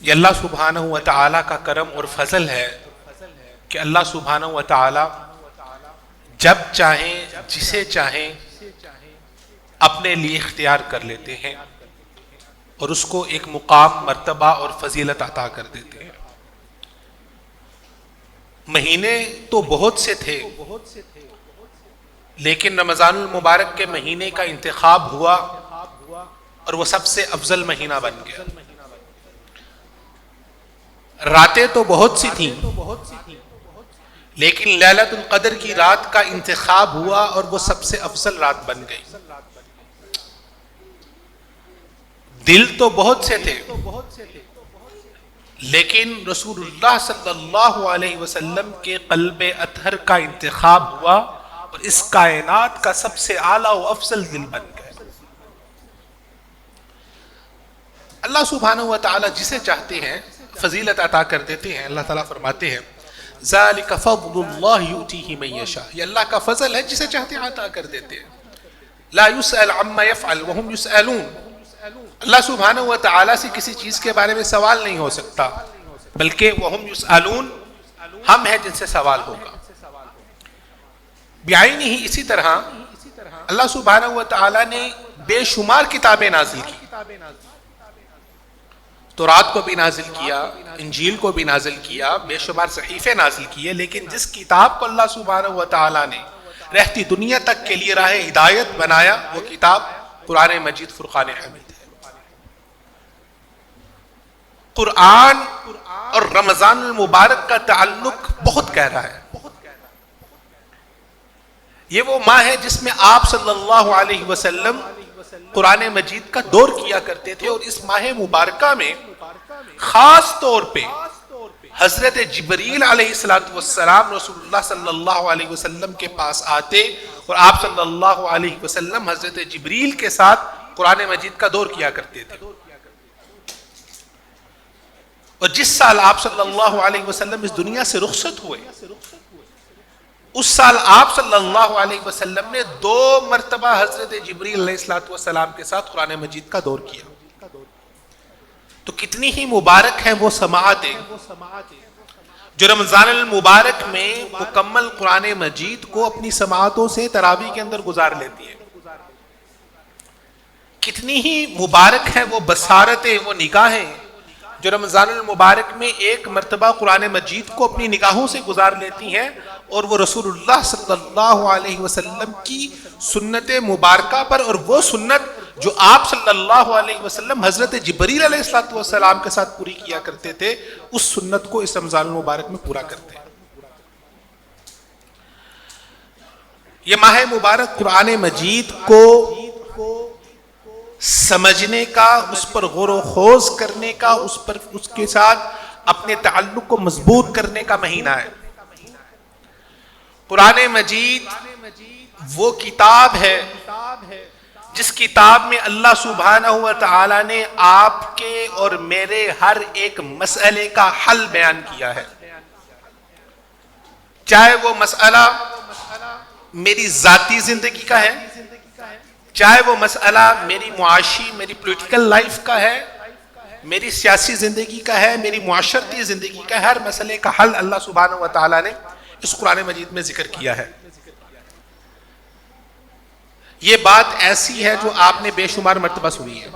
یہ اللہ سبحانہ و تعالیٰ کا کرم اور فضل ہے کہ اللہ سبحانہ و تعالیٰ جب چاہیں جسے چاہیں اپنے لیے اختیار کر لیتے ہیں اور اس کو ایک مقام، مرتبہ اور فضیلت عطا کر دیتے ہیں۔ مہینے تو بہت سے تھے، لیکن رمضان المبارک کے مہینے کا انتخاب ہوا اور وہ سب سے افضل مہینہ بن گیا۔ راتیں تو بہت سی تھیں، لیکن لیلۃ القدر کی رات کا انتخاب ہوا اور وہ سب سے افضل رات بن گئی۔ دل تو بہت سے تھے، لیکن رسول اللہ صلی اللہ علیہ وسلم کے قلب اطہر کا انتخاب ہوا اور اس کائنات کا سب سے اعلیٰ و افضل دل بن گئے۔ اللہ سبحانہ و تعالیٰ جسے چاہتے ہیں فضیلت عطا کر دیتے ہیں۔ اللہ تعالیٰ فرماتے ہیں ذالک فضل اللہ یؤتیہ من یشاء، یہ اللہ کا فضل ہے، جسے چاہتے ہیں عطا کر دیتے ہیں۔ لا یسأل عما یفعل وہم یسألون، اللہ سبحانہ و تعالیٰ سے کسی چیز کے بارے میں سوال نہیں ہو سکتا، بلکہ وہم یسألون، ہم ہیں جن سے سوال ہوگا۔ بعینہ ہی اسی طرح اللہ سبحانہ و تعالیٰ نے بے شمار کتابیں نازل کی، تورات کو بھی نازل کیا، انجیل کو بھی نازل کیا، بے شمار صحیفے نازل کیے، لیکن جس کتاب کو اللہ سبحانہ و تعالیٰ نے رہتی دنیا تک کے لیے راہ ہدایت بنایا، وہ کتاب قرآن مجید فرقان حمید ہے۔ قرآن اور رمضان المبارک کا تعلق بہت گہرا ہے۔ یہ وہ ماہ ہے جس میں آپ صلی اللہ علیہ وسلم قرآن مجید کا دور کیا کرتے تھے، اور اس ماہ مبارکہ میں خاص طور پہ حضرت جبریل علیہ السلام رسول اللہ صلی اللہ علیہ وسلم کے پاس آتے اور آپ صلی اللہ علیہ وسلم حضرت جبریل کے ساتھ قرآن مجید کا دور کیا کرتے تھے۔ اور جس سال آپ صلی اللہ علیہ وسلم اس دنیا سے رخصت ہوئے، اس سال آپ صلی اللہ علیہ وسلم نے 2 مرتبہ حضرت جبریل علیہ السلام کے ساتھ قرآن مجید کا دور کیا۔ تو کتنی ہی مبارک ہیں وہ سماعتیں جو رمضان المبارک میں مکمل قرآن مجید کو اپنی سماعتوں سے تراویح کے اندر گزار لیتی ہیں۔ کتنی ہی مبارک ہیں وہ بصارتیں، وہ نگاہیں جو رمضان المبارک میں ایک مرتبہ قرآن مجید کو اپنی نگاہوں سے گزار لیتی ہیں، اور وہ رسول اللہ صلی اللہ علیہ وسلم کی سنت مبارکہ پر، اور وہ سنت جو آپ صلی اللہ علیہ وسلم حضرت جبریل علیہ السلام کے ساتھ پوری کیا کرتے تھے، اس سنت کو اس رمضان المبارک میں پورا کرتے ہیں۔ یہ ماہ مبارک قرآن مجید کو سمجھنے کا، اس پر غور و خوض کرنے کا، اس کے ساتھ اپنے تعلق کو مضبوط کرنے کا مہینہ ہے۔ قرآن مجید وہ کتاب ہے جس کتاب میں اللہ سبحانہ و تعالیٰ نے آپ کے اور میرے ہر ایک مسئلے کا حل بیان کیا ہے، چاہے وہ مسئلہ میری ذاتی زندگی کا ہے، چاہے وہ مسئلہ میری معاشی، میری پولیٹیکل لائف کا ہے، میری سیاسی زندگی کا ہے، میری معاشرتی زندگی کا ہے، ہر مسئلے کا حل اللہ سبحانہ و تعالیٰ نے اس قرآن مجید میں ذکر کیا ہے۔ یہ بات ایسی ہے جو آپ نے بے شمار مرتبہ سنی ہے۔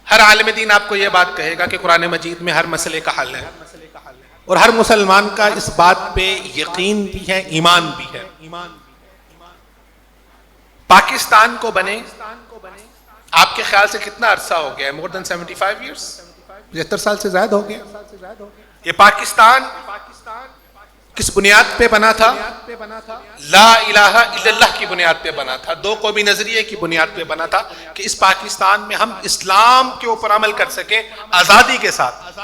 ہر عالم دین آپ کو یہ بات کہے گا کہ قرآن مجید میں ہر مسئلے کا حل ہے، اور ہر مسلمان کا اس بات پہ یقین بھی ہے، ایمان بھی ہے۔ پاکستان کو بنے آپ کے خیال سے کتنا عرصہ ہو گیا ہے؟ مور دین 75 ایئرس، 75 سال سے زائد ہو گیا۔ یہ پاکستان کس بنیاد پہ بنا تھا؟ لا الہ الا اللہ کی بنیاد پہ بنا تھا، 2 قومی نظریے کی بنیاد پہ بنا تھا کہ اس پاکستان میں ہم اسلام کے اوپر عمل کر سکیں آزادی کے ساتھ۔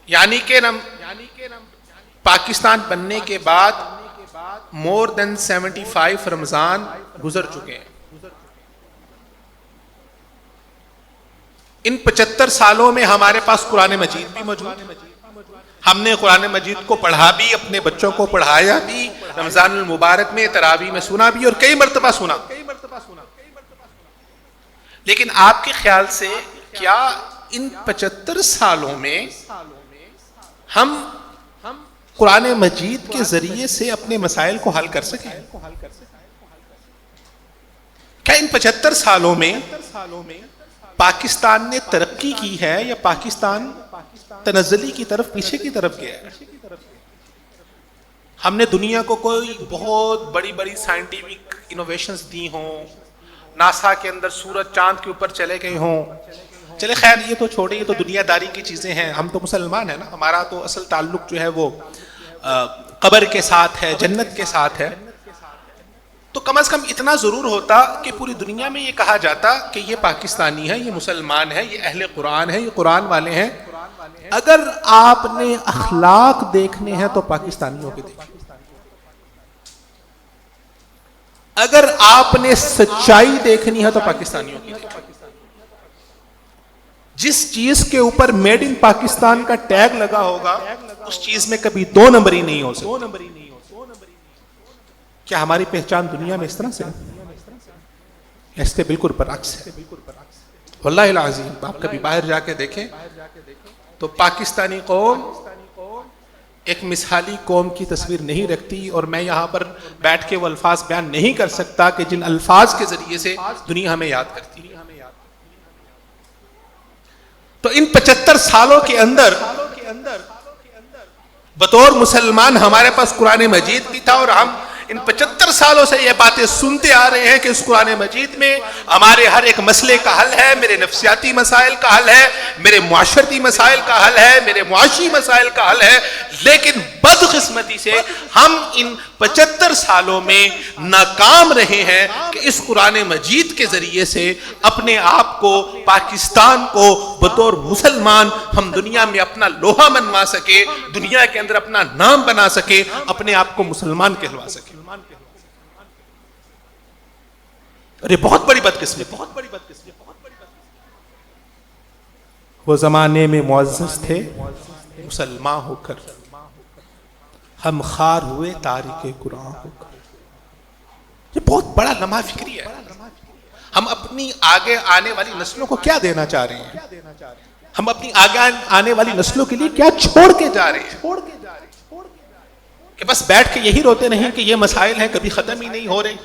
یعنی کہ پاکستان بننے کے بعد مور دین 75 رمضان گزر چکے ہیں۔ ان 75 سالوں میں ہمارے پاس قرآن مجید بھی موجود ہے، ہم نے قرآن مجید کو پڑھا بھی، اپنے بچوں کو پڑھایا بھی، رمضان المبارک میں تراویح میں سنا بھی، اور کئی مرتبہ سنا۔ لیکن آپ کے خیال سے کیا ان 75 سالوں میں ہم قرآن مجید کے ذریعے سے اپنے مسائل کو حل کر سکیں؟ کیا ان 75 سالوں میں پاکستان نے ترقی کی ہے یا پاکستان تنزلی کی طرف پیچھے کی طرف گیا ہے؟ ہم نے دنیا کو کوئی بہت بڑی بڑی سائنٹیفک انوویشنز دی ہوں، ناسا کے اندر سورج چاند کے اوپر چلے گئے ہوں، چلے خیر یہ تو چھوڑے، یہ تو دنیا داری کی چیزیں ہیں، ہم تو مسلمان ہیں نا، ہمارا تو اصل تعلق جو ہے وہ قبر کے ساتھ ہے، جنت کے ساتھ ہے. تو کم از کم اتنا ضرور ہوتا کہ پوری دنیا میں یہ کہا جاتا کہ یہ پاکستانی ہے، یہ مسلمان ہے، یہ اہل قرآن ہے، یہ قرآن والے ہیں. اگر آپ نے اخلاق دیکھنے ہیں تو پاکستانیوں کے دیکھیں، اگر آپ نے سچائی دیکھنی ہے تو پاکستانیوں کی دیکھیں. جس چیز کے اوپر میڈ ان پاکستان کا ٹیگ لگا ہوگا اس چیز میں کبھی 2 نمبری نہیں ہو سکتی. کیا ہماری پہچان دنیا میں اس طرح سے اس سے بالکل برعکس ہے؟ واللہ العظیم آپ کبھی باہر جا کے دیکھیں تو پاکستانی قوم ایک مثالی قوم کی تصویر نہیں رکھتی، اور میں یہاں پر بیٹھ کے وہ الفاظ بیان نہیں کر سکتا کہ جن الفاظ کے ذریعے سے دنیا ہمیں یاد کرتی ہے. تو ان 75 سالوں کے اندر بطور مسلمان ہمارے پاس قرآن مجید بھی تھا، اور ہم ان 75 سالوں سے یہ باتیں سنتے آ رہے ہیں کہ اس قرآن مجید میں ہمارے ہر ایک مسئلے کا حل ہے، میرے نفسیاتی مسائل کا حل ہے، میرے معاشرتی مسائل کا حل ہے، میرے معاشی مسائل کا حل ہے. لیکن بدقسمتی سے ہم ان 75 سالوں میں ناکام رہے ہیں کہ اس قرآن مجید کے ذریعے سے اپنے آپ کو، پاکستان کو بطور مسلمان ہم دنیا میں اپنا لوہا منوا سکے، دنیا کے اندر اپنا نام بنا سکے، اپنے آپ کو مسلمان کہلوا سکے. ارے بہت بڑی بدقسمتی. وہ زمانے میں معزز تھے، مسلمان ہو کر ہم خار ہوئے تارک قرآن ہو کر. یہ بہت بڑا لمحہ فکری ہے. ہم اپنی آگے آنے والی نسلوں کو کیا دینا چاہ رہے ہیں؟ ہم اپنی آگے آنے والی نسلوں کے لیے کیا چھوڑ کے جا رہے ہیں؟ کہ بس بیٹھ کے یہی روتے نہیں کہ یہ مسائل ہیں، کبھی ختم ہی نہیں ہو رہے،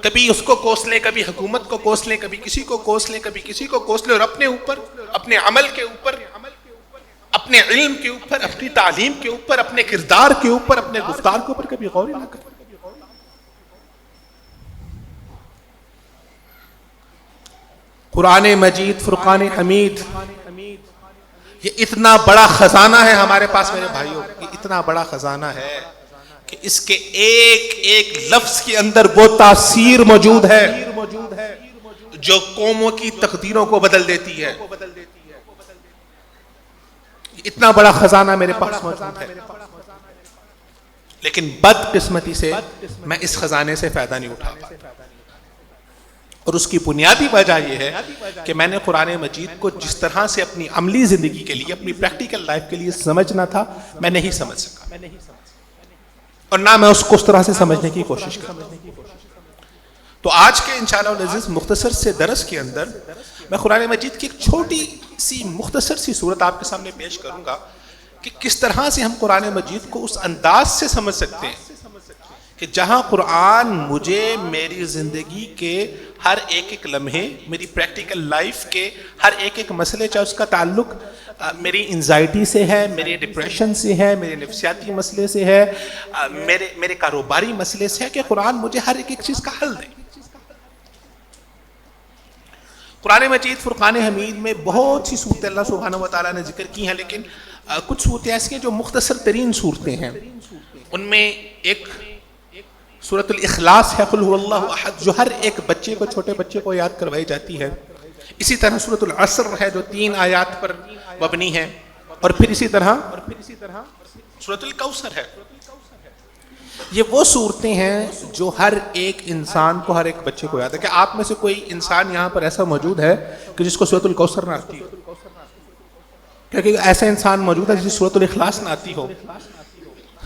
کبھی اس کو کوس لیں، کبھی حکومت کو کوس لیں، کبھی کسی کو کوس لیں، کبھی کسی کو کوس لیں، اور اپنے اوپر، اپنے عمل کے اوپر، اپنے علم کے اوپر، اپنی تعلیم کے اوپر، اپنے کردار کے اوپر، اپنے گفتار کے اوپر کبھی غور نہ کریں. قرآن مجید، فرقان حمید، یہ اتنا بڑا خزانہ ہے ہمارے پاس میرے بھائیوں، یہ اتنا بڑا خزانہ ہے کہ اس کے ایک ایک لفظ کے اندر وہ تاثیر موجود ہے جو قوموں کی تقدیروں کو بدل دیتی ہے. اتنا بڑا خزانہ میرے پاس موجود ہے، لیکن بدقسمتی سے میں اس خزانے سے فائدہ نہیں اٹھا پاتا. اور اس کی بنیادی وجہ یہ ہے کہ میں نے قرآن مجید کو جس طرح سے اپنی عملی زندگی کے لیے، اپنی پریکٹیکل لائف کے لیے سمجھنا تھا، میں نہیں سمجھ سکا، اور نہ میں اس کو اس طرح سے سمجھنے کی کوشش کرتا ہوں. تو آج کے انشاءاللہ العزیز مختصر سے درس کے اندر میں قرآن مجید کی ایک چھوٹی سی مختصر سی صورت آپ کے سامنے پیش کروں گا کہ کس طرح سے ہم قرآن مجید کو اس انداز سے سمجھ سکتے ہیں کہ جہاں قرآن مجھے میری زندگی کے ہر ایک ایک لمحے، میری پریکٹیکل لائف کے ہر ایک ایک مسئلے، چاہے اس کا تعلق میری انزائٹی سے ہے، میرے ڈپریشن سے ہے، میرے نفسیاتی مسئلے سے ہے، میرے کاروباری مسئلے سے ہے، کہ قرآن مجھے ہر ایک ایک چیز کا حل دے. قرآن مجید فرقان حمید میں بہت سی صورتیں اللہ سبحانہ و تعالیٰ نے ذکر کی ہیں، لیکن کچھ صورتیں ایسی ہیں جو مختصر ترین صورتیں ہیں. ان میں ایک سورۃ الاخلاص ہے، قل هو اللہ احد، جو ہر ایک بچے کو، چھوٹے بچے کو یاد کروائی جاتی ہے. اسی طرح سورۃ العصر ہے جو 3 آیات پر مبنی ہے، اور پھر اسی طرح سورۃ الکوثر ہے. یہ وہ صورتیں ہیں جو ہر ایک انسان کو، ہر ایک بچے کو یاد ہے. کہ آپ میں سے کوئی انسان یہاں پر ایسا موجود ہے کہ جس کو سورۃ الکوثر نہ آتی ہو؟ کیونکہ ایسا انسان موجود ہے جس سورۃ الاخلاص نہ آتی ہو؟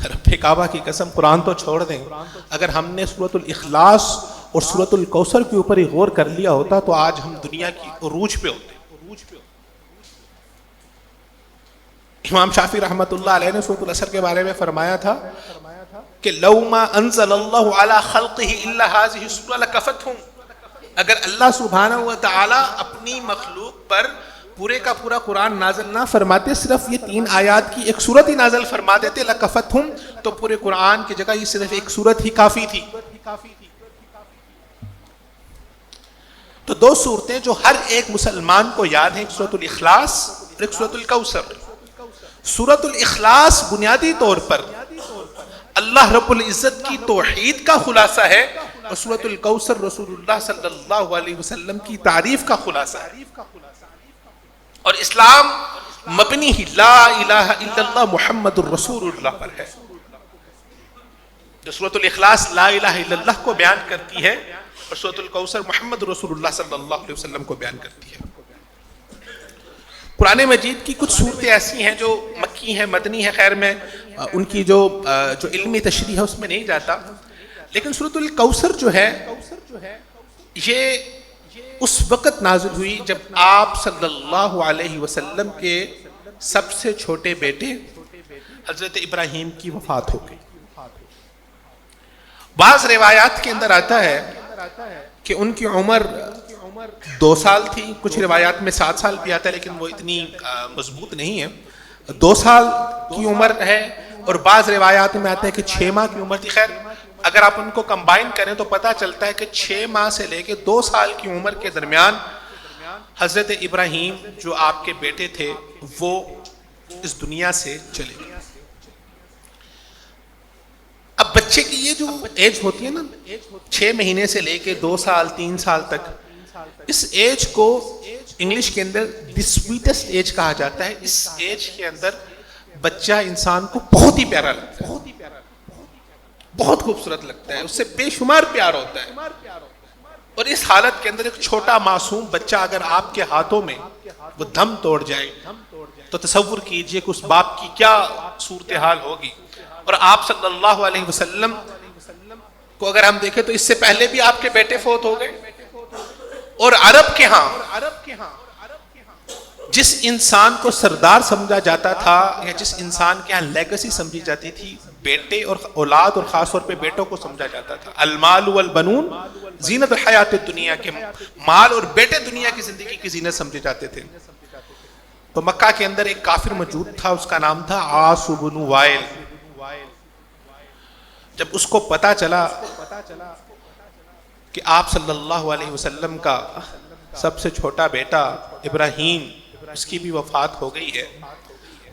رب کعبہ کی قسم، قرآن تو چھوڑ دیں، اگر ہم نے سورۃ الاخلاص اور سورۃ الکوثر کے اوپر ہی غور کر لیا ہوتا تو آج ہم دنیا کی عروج پہ ہوتے. امام شافعی رحمۃ اللہ علیہ نے سورۃ العصر کے بارے میں فرمایا تھا کہ لو ما انزل اللہ علی خلقہ الا هذه السورۃ لکفتہم، اگر اللہ سبحانہ و تعالی اپنی مخلوق پر پورے کا پورا قرآن نازل نہ فرماتے، صرف یہ 3 آیات کی ایک سورت ہی نازل فرما دیتے، لکفتہم، تو پورے قرآن کی جگہ یہ صرف ایک سورت ہی کافی تھی. تو 2 صورتیں جو ہر ایک مسلمان کو یاد ہیں، ایک سورۃ الاخلاص اور ایک سورۃ الکوثر. سورۃ الاخلاص بنیادی طور پر اللہ رب العزت کی توحید کا خلاصہ ہے، اور سورۃ الکوثر رسول اللہ صلی اللہ علیہ وسلم کی تعریف کا خلاصہ ہے. اور اسلام مبنی ہی لا الہ الا اللہ محمد الرسول اللہ پر ہے. جو سورۃ الاخلاص لا الہ الا اللہ کو بیان کرتی ہے، اور سورۃ الکوثر محمد رسول اللہ صلی اللہ علیہ وسلم کو بیان کرتی ہے. قرآن مجید کی کچھ صورتیں ایسی ہیں جو مکی ہیں، مدنی ہیں، خیر میں ان کی جو علمی تشریح ہے اس میں نہیں جاتا. لیکن سورۃ الکوثر جو ہے یہ اس وقت نازل ہوئی جب آپ صلی اللہ علیہ وسلم کے سب سے چھوٹے بیٹے حضرت ابراہیم کی وفات ہو گئی. بعض روایات کے اندر آتا ہے کہ ان کی عمر 2 سال تھی، کچھ روایات میں 7 سال بھی آتا ہے لیکن وہ اتنی مضبوط نہیں ہے. 2 سال کی عمر ہے، اور بعض روایات میں آتا ہے کہ 6 ماہ کی عمر تھی. خیر اگر آپ ان کو کمبائن کریں تو پتہ چلتا ہے کہ 6 ماہ سے لے کے 2 سال کی عمر کے درمیان حضرت ابراہیم جو آپ کے بیٹے تھے وہ اس دنیا سے چلے گئے. اب بچے کی یہ جو ایج ہوتی ہے نا 6 مہینے سے لے کے 2 سال 3 سال تک، اس ایج کو انگلش کے اندر دی سویٹسٹ ایج کہا جاتا ہے. اس ایج کے اندر بچہ انسان کو بہت ہی پیارا لگتا ہے، بہت خوبصورت لگتا ہے، اس سے بے شمار پیار ہوتا ہے. اور اس حالت کے اندر ایک چھوٹا معصوم بچہ اگر آپ کے ہاتھوں میں وہ دم توڑ جائے تو تصور کیجئے کہ اس باپ کی کیا صورتحال ہوگی. اور آپ صلی اللہ علیہ وسلم کو اگر ہم دیکھیں تو اس سے پہلے بھی آپ کے بیٹے فوت ہو گئے. اور عرب کے ہاں جس انسان کو سردار سمجھا جاتا تھا یا جس انسان کے ہاں لیگسی سمجھی جاتی تھی، بیٹے اور اولاد اور خاص طور پہ بیٹوں کو سمجھا جاتا تھا. المال والبنون زینت الحیات الدنیا، کے مال اور بیٹے دنیا کی زندگی کی زینت سمجھے جاتے تھے. تو مکہ کے اندر ایک کافر موجود تھا، اس کا نام تھا عاص بن وائل. جب اس کو پتا چلا کہ آپ صلی اللہ علیہ وسلم کا سب سے چھوٹا بیٹا ابراہیم اس کی بھی وفات ہو گئی ہے،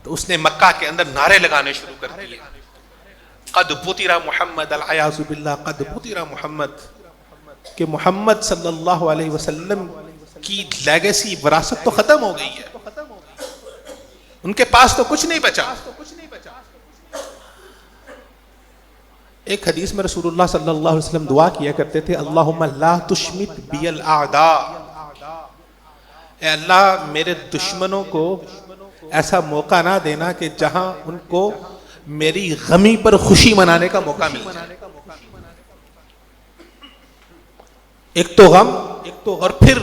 تو اس نے مکہ کے اندر نعرے لگانے شروع کر دیے، قد بطر محمد، العیاذ باللہ، قد بطر محمد، کہ محمد صلی اللہ علیہ وسلم کی لیگیسی وراثت تو ختم ہو گئی ہے، ان کے پاس تو کچھ نہیں بچا. ایک حدیث میں رسول اللہ صلی اللہ علیہ وسلم دعا کیا کرتے تھے، اللہم لا تشمت بی الاعداء، اے اللہ میرے دشمنوں کو ایسا موقع نہ دینا کہ جہاں ان کو میری غمی پر خوشی منانے کا موقع مل جائے. ایک تو غم اور پھر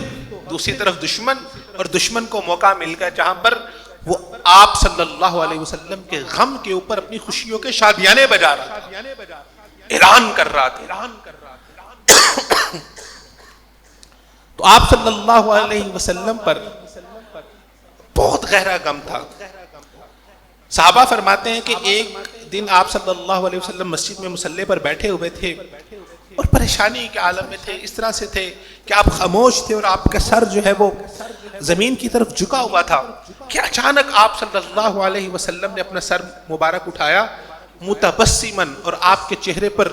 دوسری طرف دشمن، اور دشمن کو موقع مل گیا جہاں پر وہ آپ صلی اللہ علیہ وسلم کے غم کے اوپر اپنی خوشیوں کے شادیانے بجا رہا تھا، اعلان کر رہا تھا. تو آپ صلی اللہ علیہ وسلم پر بہت گہرا غم تھا. صحابہ فرماتے ہیں کہ ایک دن آپ صلی اللہ علیہ وسلم مسجد میں مصلی پر بیٹھے ہوئے تھے اور پریشانی کے عالم میں تھے، اس طرح سے تھے کہ آپ خاموش تھے اور آپ کا سر جو ہے وہ زمین کی طرف جھکا ہوا تھا کہ اچانک آپ صلی اللہ علیہ وسلم نے اپنا سر مبارک اٹھایا متبسمن، اور آپ کے چہرے پر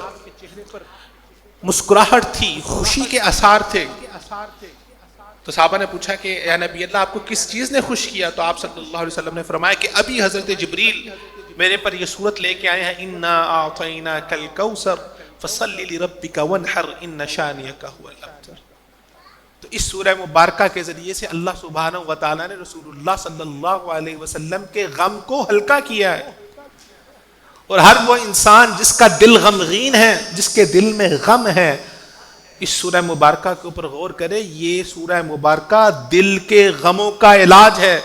مسکراہٹ تھی، خوشی کے آثار تھے. تو صحابہ نے پوچھا کہ اے نبی اللہ آپ کو کس چیز نے خوش کیا؟ تو آپ صلی اللہ علیہ وسلم نے فرمایا کہ ابھی حضرت جبریل میرے پر یہ صورت لے کے آئے ہیں، انا اعطیناک الکوثر فصل لربک وانحر ان شانئک هو الابتر. تو اس سورہ مبارکہ کے ذریعے سے اللہ سبحانہ و تعالیٰ نے رسول اللہ صلی اللہ علیہ وسلم کے غم کو ہلکا کیا ہے. اور ہر وہ انسان جس کا دل غمگین ہے، جس کے دل میں غم ہے، اس سورہ مبارکہ کے اوپر غور کرے. یہ سورہ مبارکہ دل کے غموں کا علاج ہے.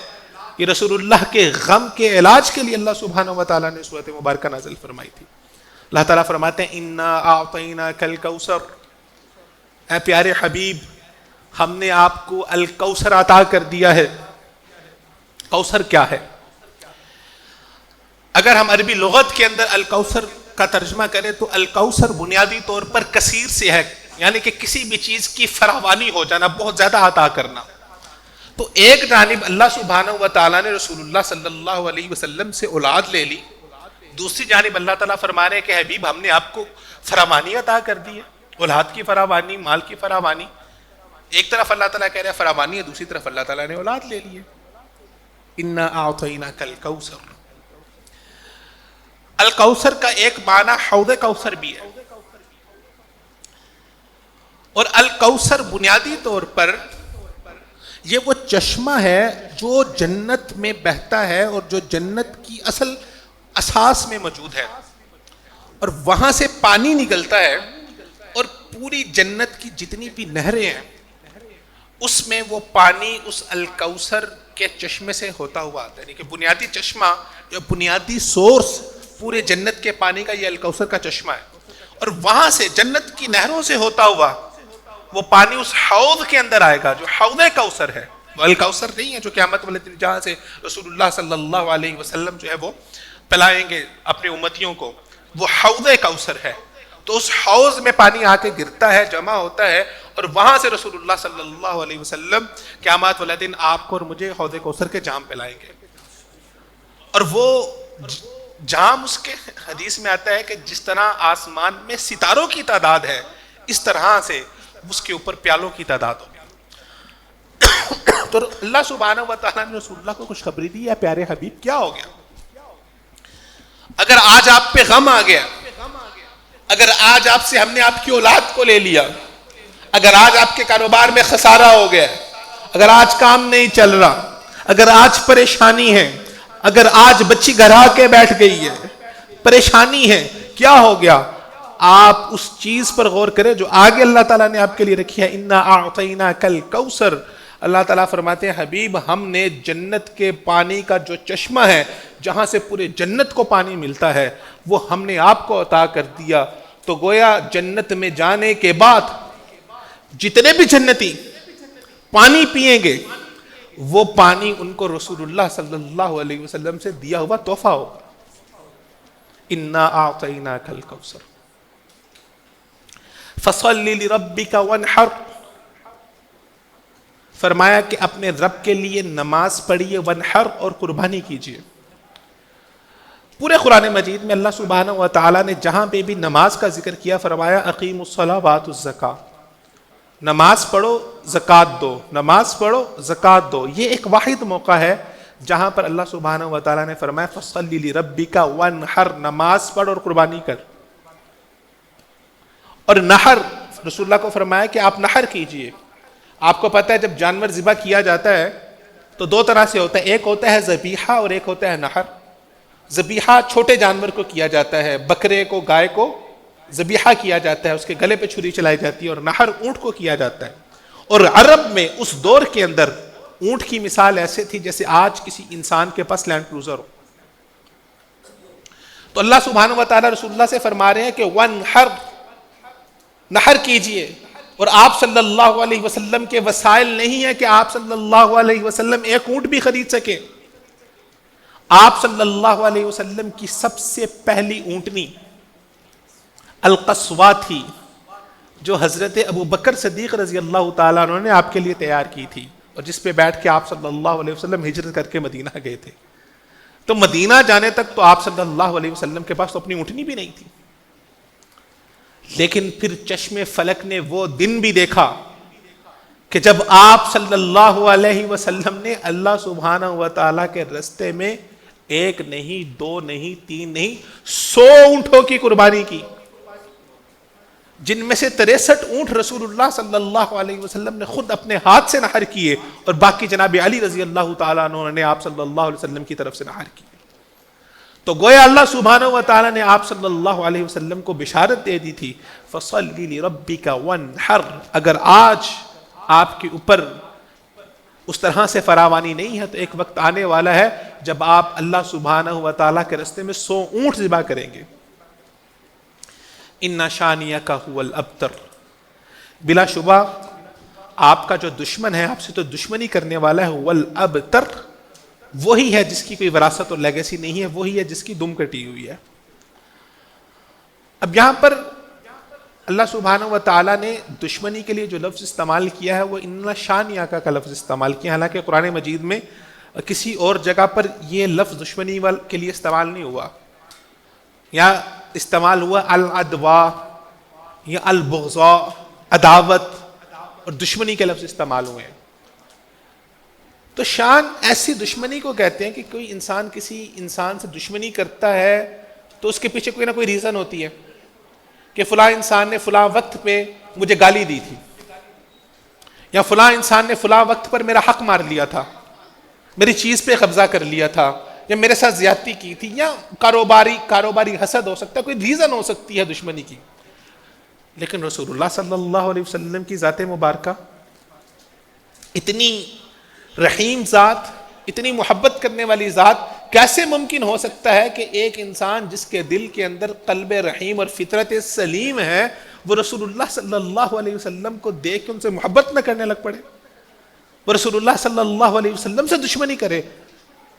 یہ رسول اللہ کے غم کے علاج کے لیے اللہ سبحانہ و تعالیٰ نے سورۃ مبارکہ نازل فرمائی تھی. اللہ تعالیٰ فرماتے ہیں انا اعطیناک الکوثر، اے پیارے حبیب ہم نے آپ کو الکوثر عطا کر دیا ہے. کوثر کیا ہے؟ اگر ہم عربی لغت کے اندر الکوثر کا ترجمہ کریں تو الکوثر بنیادی طور پر کثیر سے ہے، یعنی کہ کسی بھی چیز کی فراوانی ہو جانا، بہت زیادہ عطا کرنا. تو ایک جانب اللہ سبحانہ و تعالیٰ نے رسول اللہ صلی اللہ علیہ وسلم سے اولاد لے لی، دوسری جانب اللہ تعالیٰ فرما رہے ہیں کہ حبیب ہم نے آپ کو فراوانی عطا کر دی ہے، اولاد کی فراوانی، مال کی فراوانی. ایک طرف اللہ تعالیٰ کہہ رہے ہیں فراوانی ہے، دوسری طرف اللہ تعالیٰ نے اولاد لے لی ہے. انا اعطیناک الکوثر. الکوثر کا ایک معنی حوض کوثر بھی ہے، اور الکوثر بنیادی طور پر یہ وہ چشمہ ہے جو جنت میں بہتا ہے اور جو جنت کی اصل اساس میں موجود ہے، اور وہاں سے پانی نکلتا ہے، اور پوری جنت کی جتنی بھی نہریں ہیں اس میں وہ پانی اس الکوثر کے چشمے سے ہوتا ہوا آتا ہے. یعنی کہ بنیادی چشمہ یا بنیادی سورس پورے جنت کے پانی کا یہ الکوثر کا چشمہ ہے، اور وہاں سے جنت کی نہروں سے ہوتا ہوا وہ پانی اس حوض کے اندر آئے گا جو حوض کوثر ہے. وہ الکوثر نہیں ہے جو قیامت والے دن جہاں سے رسول اللہ صلی اللہ علیہ وسلم جو ہے وہ پلائیں گے اپنے امتیوں کو، وہ حوض کوثر ہے. تو اس حوض میں پانی آ کے گرتا ہے، جمع ہوتا ہے، اور وہاں سے رسول اللہ صلی اللہ علیہ وسلم قیامت والے دن آپ کو اور مجھے حوض کوثر کے جام پلائیں گے. اور وہ جام اس کے حدیث میں آتا ہے کہ جس طرح آسمان میں ستاروں کی تعداد ہے اس طرح سے اس کے اوپر پیالوں کی تعداد ہوگی. تو اللہ سبحانہ و تعالیٰ نے رسول اللہ کو خوشخبری دی ہے پیارے حبیب کیا ہو گیا اگر آج آپ پہ غم آ گیا، اگر آج آپ سے ہم نے آپ کی اولاد کو لے لیا، اگر آج آپ کے کاروبار میں خسارہ ہو گیا، اگر آج کام نہیں چل رہا، اگر آج پریشانی ہے، اگر آج بچی گھر آ کے بیٹھ گئی ہے، پریشانی ہے، کیا ہو گیا؟ آپ اس چیز پر غور کریں جو آگے اللہ تعالیٰ نے آپ کے لیے رکھی ہے. انا اعطیناک الکوثر. اللہ تعالیٰ فرماتے ہیں حبیب ہم نے جنت کے پانی کا جو چشمہ ہے جہاں سے پورے جنت کو پانی ملتا ہے وہ ہم نے آپ کو عطا کر دیا. تو گویا جنت میں جانے کے بعد جتنے بھی جنتی پانی پیئیں گے وہ پانی ان کو رسول اللہ صلی اللہ علیہ وسلم سے دیا ہوا تحفہ ہوگا. انا اعطیناک الکوثر فصل لربک وانحر. فرمایا کہ اپنے رب کے لیے نماز پڑھیے، وانحر اور قربانی کیجیے. پورے قرآن مجید میں اللہ سبحانہ و تعالیٰ نے جہاں پہ بھی نماز کا ذکر کیا فرمایا اقیموا الصلاۃ وآتوا الزکاۃ. نماز پڑھو زکوٰۃ دو، نماز پڑھو زکوٰۃ دو. یہ ایک واحد موقع ہے جہاں پر اللہ سبحانہ و تعالیٰ نے فرمایا فصل لربک وانحر، نماز پڑھ اور قربانی کر. اور نحر رسول اللہ کو فرمایا کہ آپ نحر کیجئے. آپ کو پتہ ہے جب جانور ذبح کیا جاتا ہے تو دو طرح سے ہوتا ہے، ایک ہوتا ہے ذبیحہ اور ایک ہوتا ہے نحر. ذبیحہ چھوٹے جانور کو کیا جاتا ہے، بکرے کو، گائے کو ذبیحہ کیا جاتا ہے، اس کے گلے پہ چھری چلائی جاتی ہے، اور نحر اونٹ کو کیا جاتا ہے. اور عرب میں اس دور کے اندر اونٹ کی مثال ایسے تھی جیسے آج کسی انسان کے پاس لینڈ کروزر ہو. تو اللہ سبحانہ و تعالیٰ رسول اللہ سے فرما رہے ہیں کہ وانحر، نحر کیجئے. اور آپ صلی اللہ علیہ وسلم کے وسائل نہیں ہے کہ آپ صلی اللہ علیہ وسلم ایک اونٹ بھی خرید سکے. آپ صلی اللہ علیہ وسلم کی سب سے پہلی اونٹنی القصواء تھی جو حضرت ابو بکر صدیق رضی اللہ تعالیٰ عنہ نے آپ کے لیے تیار کی تھی، اور جس پہ بیٹھ کے آپ صلی اللہ علیہ وسلم ہجرت کر کے مدینہ گئے تھے. تو مدینہ جانے تک تو آپ صلی اللہ علیہ وسلم کے پاس تو اپنی اونٹنی بھی نہیں تھی. لیکن پھر چشم فلک نے وہ دن بھی دیکھا کہ جب آپ صلی اللہ علیہ وسلم نے اللہ سبحانہ و تعالیٰ کے رستے میں ایک نہیں، دو نہیں، تین نہیں، 100 اونٹوں کی قربانی کی، جن میں سے 63 اونٹ رسول اللہ صلی اللہ علیہ وسلم نے خود اپنے ہاتھ سے نحر کیے، اور باقی جناب علی رضی اللہ تعالیٰ عنہ نے آپ صلی اللہ علیہ وسلم کی طرف سے نحر کیے. تو گویا اللہ سبحانہ و تعالیٰ نے آپ صلی اللہ علیہ وسلم کو بشارت دے دی تھی فَصَلِّ لِرَبِّكَ وَانْحَرْ. اگر آج آپ کے اوپر اس طرح سے فراوانی نہیں ہے تو ایک وقت آنے والا ہے جب آپ اللہ سبحانہ و تعالیٰ کے راستے میں 100 اونٹ ذبح کریں گے. اِنَّ شَانِئَكَ هُوَ الْأَبْتَرُ. بلا شبہ آپ کا جو دشمن ہے، آپ سے تو دشمنی کرنے والا ہے، وَالْأَبْتَرُ، وہی ہے جس کی کوئی وراثت اور لیگیسی نہیں ہے، وہی ہے جس کی دم کٹی ہوئی ہے. اب یہاں پر اللہ سبحانہ و تعالیٰ نے دشمنی کے لیے جو لفظ استعمال کیا ہے وہ اِنَّ شَانِئَكَ کا لفظ استعمال کیا، حالانکہ قرآن مجید میں کسی اور جگہ پر یہ لفظ دشمنی کے لیے استعمال نہیں ہوا. یا استعمال ہوا العدوہ یا البغضاء، عداوت اور دشمنی کے لفظ استعمال ہوئے ہیں. تو شان ایسی دشمنی کو کہتے ہیں کہ کوئی انسان کسی انسان سے دشمنی کرتا ہے تو اس کے پیچھے کوئی نہ کوئی ریزن ہوتی ہے کہ فلاں انسان نے فلاں وقت پہ مجھے گالی دی تھی، یا فلاں انسان نے فلاں وقت پر میرا حق مار لیا تھا، میری چیز پہ قبضہ کر لیا تھا، یا میرے ساتھ زیادتی کی تھی، یا کاروباری حسد ہو سکتا ہے، کوئی ریزن ہو سکتی ہے دشمنی کی. لیکن رسول اللہ صلی اللہ علیہ وسلم کی ذات مبارکہ اتنی رحیم ذات، اتنی محبت کرنے والی ذات، کیسے ممکن ہو سکتا ہے کہ ایک انسان جس کے دل کے اندر قلب رحیم اور فطرت سلیم ہے وہ رسول اللہ صلی اللہ علیہ وسلم کو دیکھ کے ان سے محبت نہ کرنے لگ پڑے، وہ رسول اللہ صلی اللہ علیہ وسلم سے دشمنی کرے؟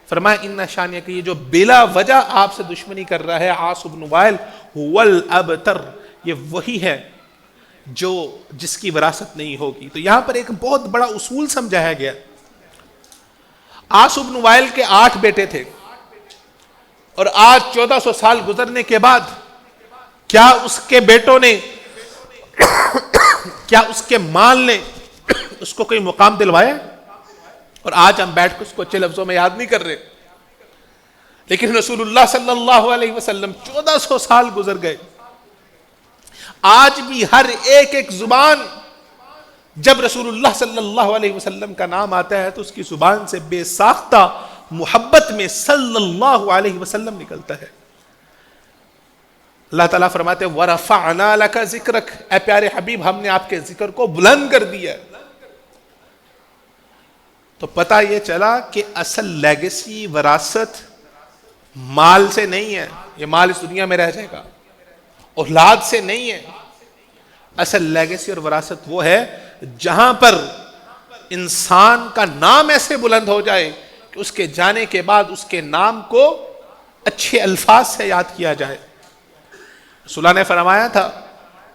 فرمایا اِنَّ شَانِئَكَ، یہ جو بلا وجہ آپ سے دشمنی کر رہا ہے عاص بن وائل، هُوَ الْأَبْتَرُ، یہ وہی ہے جو جس کی وراثت نہیں ہوگی. تو یہاں پر ایک بہت بڑا اصول سمجھایا گیا. عاص بن وائل کے 8 بیٹے تھے، اور آج 1400 سال گزرنے کے بعد کیا اس کے بیٹوں نے، کیا اس کے مال نے اس کو کوئی مقام دلوایا؟ اور آج ہم بیٹھ کے اس کو اچھے لفظوں میں یاد نہیں کر رہے، لیکن رسول اللہ صلی اللہ علیہ وسلم 1400 سال گزر گئے، آج بھی ہر ایک زبان جب رسول اللہ صلی اللہ علیہ وسلم کا نام آتا ہے تو اس کی زبان سے بے ساختہ محبت میں صلی اللہ علیہ وسلم نکلتا ہے. اللہ تعالیٰ فرماتے ہیں وَرَفَعْنَا لَكَ ذِكْرَكَ، اے پیارے حبیب ہم نے آپ کے ذکر کو بلند کر دیا. تو پتہ یہ چلا کہ اصل لیگیسی، وراثت مال سے نہیں ہے، یہ مال اس دنیا میں رہ جائے گا، اولاد سے نہیں ہے. اصل لیگیسی اور وراثت وہ ہے جہاں پر انسان کا نام ایسے بلند ہو جائے کہ اس کے جانے کے بعد اس کے نام کو اچھے الفاظ سے یاد کیا جائے. رسول اللہ نے فرمایا تھا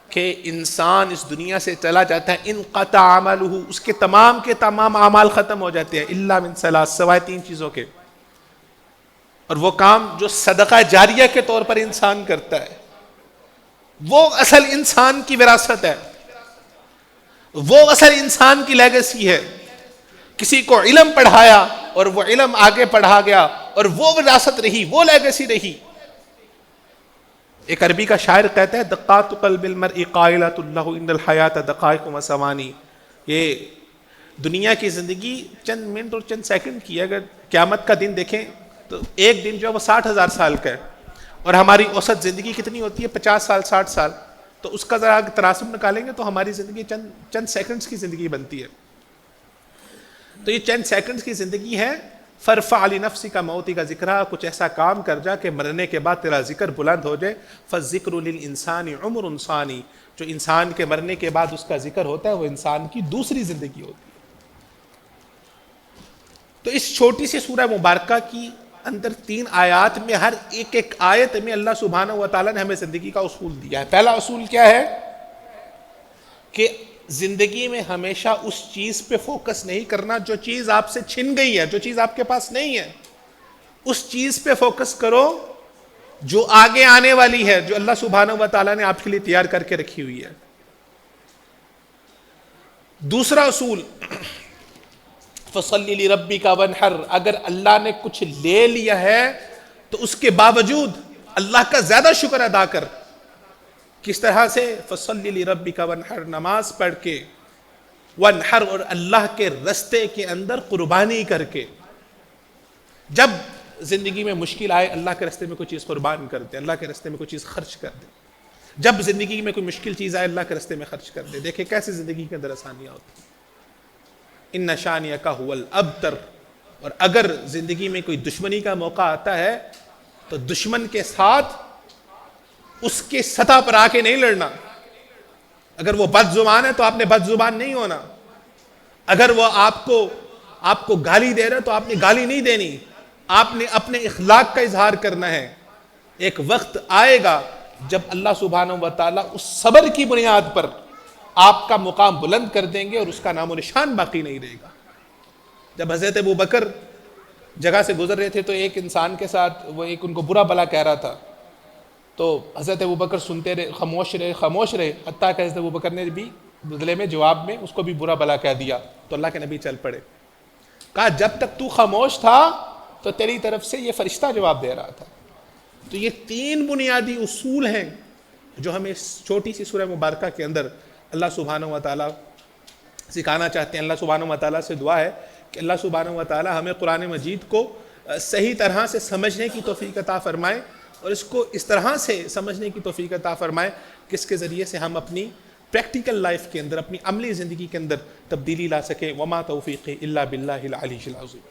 کہ انسان اس دنیا سے چلا جاتا ہے انقطع عملہ، اس کے تمام اعمال ختم ہو جاتے ہیں الا من ثلاث، سوائے 3 چیزوں کے. اور وہ کام جو صدقہ جاریہ کے طور پر انسان کرتا ہے وہ اصل انسان کی وراثت ہے، وہ اصل انسان کی لیگیسی ہے. کسی کو علم پڑھایا اور وہ علم آگے پڑھا گیا اور وہ وراثت رہی، وہ لیگیسی رہی. ایک عربی کا شاعر کہتا ہے دقات قلب المرء قائلۃ له ان الحیات دقائق و ثوانی. یہ دنیا کی زندگی چند منٹ اور چند سیکنڈ کی ہے. اگر قیامت کا دن دیکھیں تو ایک دن جو ہے وہ 60,000 سال کا ہے، اور ہماری اوسط زندگی کتنی ہوتی ہے 50 سال 60 سال. تو اس کا ذرا تناسب نکالیں گے تو ہماری زندگی چند سیکنڈز کی زندگی بنتی ہے. تو یہ چند سیکنڈز کی زندگی ہے. فَارْفَعْ لِنَفْسِكَ مَوْتِكَ ذِكْرَهَا، کچھ ایسا کام کر جا کہ مرنے کے بعد تیرا ذکر بلند ہو جائے. فَالذِّكْرُ لِلْإِنسَانِ عُمْرٌ ثَانٍ، جو انسان کے مرنے کے بعد اس کا ذکر ہوتا ہے وہ انسان کی دوسری زندگی ہوتی ہے. تو اس چھوٹی سی سورہ مبارکہ کی اندر 3 آیات میں ہر ایک آیت میں اللہ سبحانہ و تعالیٰ نے ہمیں زندگی کا اصول دیا ہے. پہلا اصول کیا ہے کہ زندگی میں ہمیشہ اس چیز پہ فوکس نہیں کرنا جو چیز آپ سے چھن گئی ہے، جو چیز آپ کے پاس نہیں ہے. اس چیز پہ فوکس کرو جو آگے آنے والی ہے، جو اللہ سبحانہ و تعالیٰ نے آپ کے لیے تیار کر کے رکھی ہوئی ہے. دوسرا اصول فَصَلِّ لِرَبِّكَ وَانْحَرْ، اگر اللہ نے کچھ لے لیا ہے تو اس کے باوجود اللہ کا زیادہ شکر ادا کر. کس طرح سے؟ فَصَلِّ لِرَبِّكَ وَانْحَرْ، نماز پڑھ کے، وَانْحَرْ، اور اللہ کے رستے کے اندر قربانی کر کے. جب زندگی میں مشکل آئے اللہ کے راستے میں کوئی چیز قربان کر دے، اللہ کے راستے میں کوئی چیز خرچ کر دے. جب زندگی میں کوئی مشکل چیز آئے اللہ کے راستے میں خرچ کر دے. دیکھیں کیسے زندگی کے اندر آسانیاں ہوتی ہیں. ان شانئک هو الابتر. اور اگر زندگی میں کوئی دشمنی کا موقع آتا ہے تو دشمن کے ساتھ اس کے سطح پر آ کے نہیں لڑنا. اگر وہ بد زبان ہے تو آپ نے بد زبان نہیں ہونا. اگر وہ آپ کو گالی دے رہا ہے تو آپ نے گالی نہیں دینی. آپ نے اپنے اخلاق کا اظہار کرنا ہے. ایک وقت آئے گا جب اللہ سبحانہ و تعالیٰ اس صبر کی بنیاد پر آپ کا مقام بلند کر دیں گے اور اس کا نام و نشان باقی نہیں رہے گا. جب حضرت ابوبکر جگہ سے گزر رہے تھے تو ایک انسان کے ساتھ وہ ایک ان کو برا بلا کہہ رہا تھا. تو حضرت ابوبکر سنتے رہے، خاموش رہے حتیٰ کہ حضرت ابوبکر نے بھی بدلے میں جواب میں اس کو بھی برا بلا کہہ دیا. تو اللہ کے نبی چل پڑے. کہا جب تک تو خاموش تھا تو تیری طرف سے یہ فرشتہ جواب دے رہا تھا. تو یہ 3 بنیادی اصول ہیں جو ہمیں اس چھوٹی سی سورہ مبارکہ کے اندر اللہ سبحانہ و تعالیٰ سکھانا چاہتے ہیں. اللہ سبحانہ و تعالیٰ سے دعا ہے کہ اللہ سبحانہ و تعالیٰ ہمیں قرآن مجید کو صحیح طرح سے سمجھنے کی توفیق عطا فرمائے اور اس کو اس طرح سے سمجھنے کی توفیق عطا فرمائے کہ اس کے ذریعے سے ہم اپنی پریکٹیکل لائف کے اندر، اپنی عملی زندگی کے اندر تبدیلی لا سکیں. وما توفیقی الا باللہ العلی العظیم.